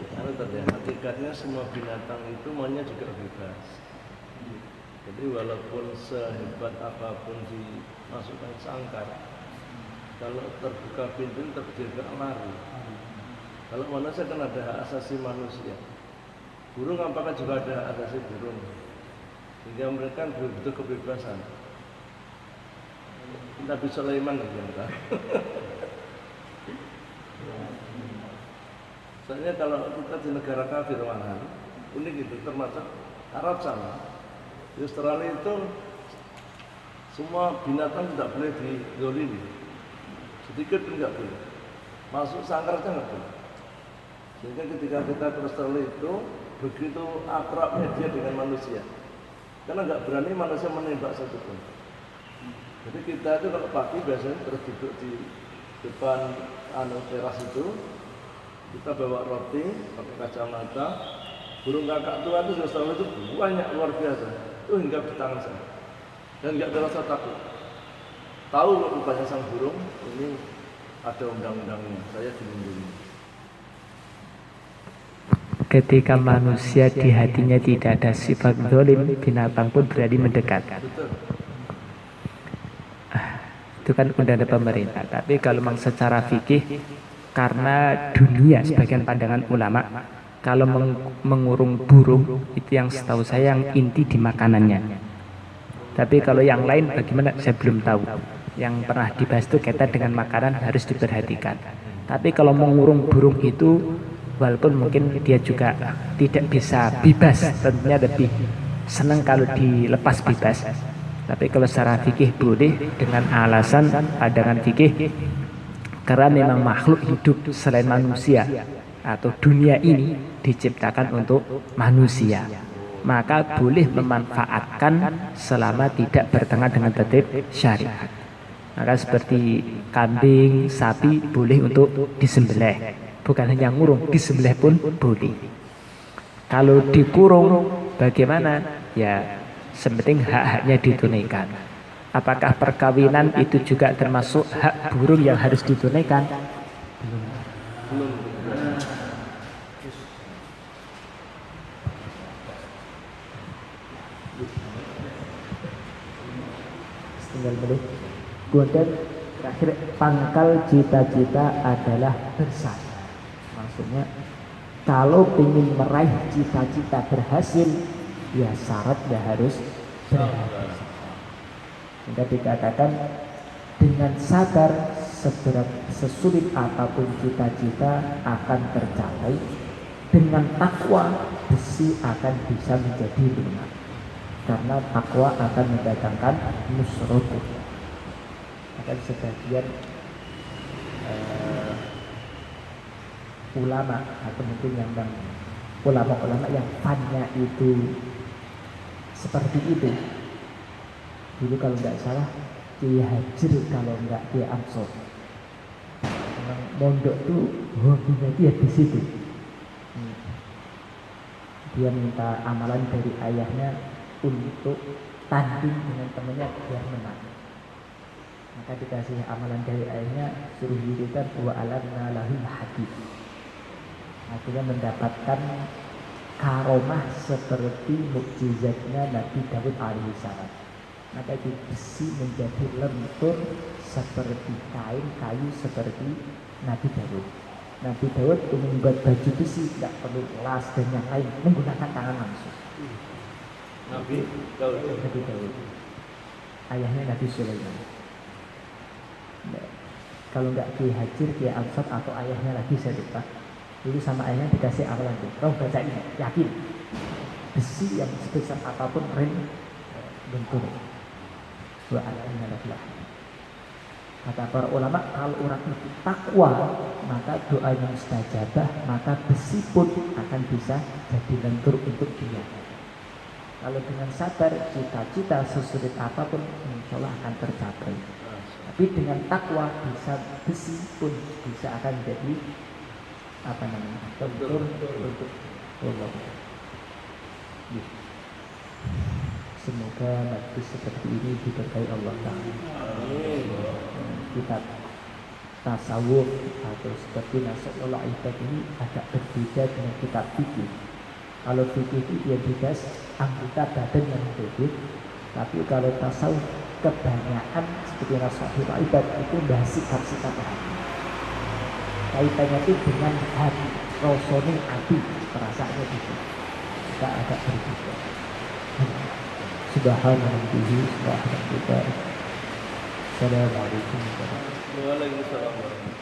hakikatnya semua binatang itu maunya juga bebas. Jadi walaupun sehebat apapun dimasukkan sangkar, kalau terbuka pintu terjaga lari. Kalau manusia kan ada hak asasi manusia. Burung apakah juga ada hak asasi burung? Sehingga mereka butuh kebebasan. Nabi Sulaiman yang tahu. Soalnya kalau kita di negara kafir malahan, unik itu termasuk Arab sama. Di Australia itu semua binatang tidak boleh dizolimi, sedikit pun tidak boleh. Masuk sangkar aja nggak boleh. Sehingga ketika kita ke Australia itu begitu akrabnya dia dengan manusia, karena nggak berani manusia menembak satupun. Jadi kita itu kalau pagi biasanya terus duduk di depan teras itu. Kita bawa roti, pakai kacamata, burung kakak tua itu sudah itu banyak luar biasa, itu hingga di tangan saya, dan nggak ada rasa takut. Tahu rupanya sang burung ini ada undang-undangnya, saya dilindungi. Ketika manusia di hatinya tidak ada sifat zalim, binatang pun berani mendekat. Betul. itu kan undang-undang pemerintah. Tapi kalau memang secara fikih, karena dunia sebagian pandangan ulama, kalau mengurung burung itu yang setahu saya yang inti di makanannya. Tapi kalau yang lain bagaimana saya belum tahu. Yang pernah dibahas itu kaitan dengan makanan harus diperhatikan. Tapi kalau mengurung burung itu, walaupun mungkin dia juga tidak bisa bebas, tentunya lebih senang kalau dilepas bebas. Tapi kalau secara fikih boleh dengan alasan pandangan fikih, karena memang makhluk hidup selain manusia atau dunia ini diciptakan untuk manusia, maka boleh memanfaatkan selama tidak bertentangan dengan tertib syariat. Maka seperti kambing, sapi boleh untuk disembelih, bukan hanya ngurung, disembelih pun boleh. Kalau dikurung bagaimana? Ya sepenting hak-haknya ditunaikan. Apakah perkawinan itu juga termasuk hak burung yang harus ditunaikan? Tinggal boleh. Kemudian terakhir, pangkal cita-cita adalah bersama. Maksudnya kalau ingin meraih cita-cita berhasil, ya syaratnya harus berhasil. Sehingga dikatakan dengan sabar sesulit apapun cita-cita akan tercapai, dengan takwa besi akan bisa menjadi lunak, karena takwa akan mendatangkan nusratu. Akan sebagian ulama atau mungkin yang ulama-ulama yang fannya itu seperti itu. Dulu kalau nggak salah Kiai Hajir, kalau nggak Kiai Ansor, memang mondok tuh hobinya dia di situ. Dia minta amalan dari ayahnya untuk tanding dengan temannya biar menang. Maka dikasih amalan dari ayahnya, suruh wiridan wa alamna lahul hadid. Akhirnya mendapatkan karomah seperti mukjizatnya Nabi Daud alaihissalam. Maka itu besi menjadi lentur seperti kain, kayu seperti Nabi Daud. Nabi Daud ingin membuat baju besi, tidak perlu las dan yang lain, menggunakan tangan langsung. Nabi Daud. Ayahnya Nabi Sulaiman. Nah, kalau nggak Kiai Hajir, Kiai Ansor atau ayahnya lagi saya lupa. Dulu sama ayahnya dikasih amalan itu. Kau baca ini, yakin besi yang sebesar apapun lentur. Wa alaihi wasallam. Kata para ulama, kalau orang itu takwa, maka doanya mustajabah, maka besi pun akan bisa jadi lentur untuk dia. Kalau dengan sabar, cita-cita sesulit apapun insya Allah akan tercapai. Tapi dengan takwa, bisa besi pun bisa akan jadi lentur untuk Allah. Semoga majlis seperti ini diberkahi Allah Ta'ala. Kitab tasawuf atau seperti Nasrullah Ibad ini agak berbeda dengan kitab fikih. Kalau fikih itu dia bebas anggota badan yang berbeda. Tapi kalau tasawuf kebanyakan seperti Nasrullah Ibad itu bahas sikap-sikap hati. Kaitannya itu dengan hati, rosoning hati, perasaannya itu kita agak berbeda. Subhanallah. Assalamualaikum warahmatullahi wabarakatuh.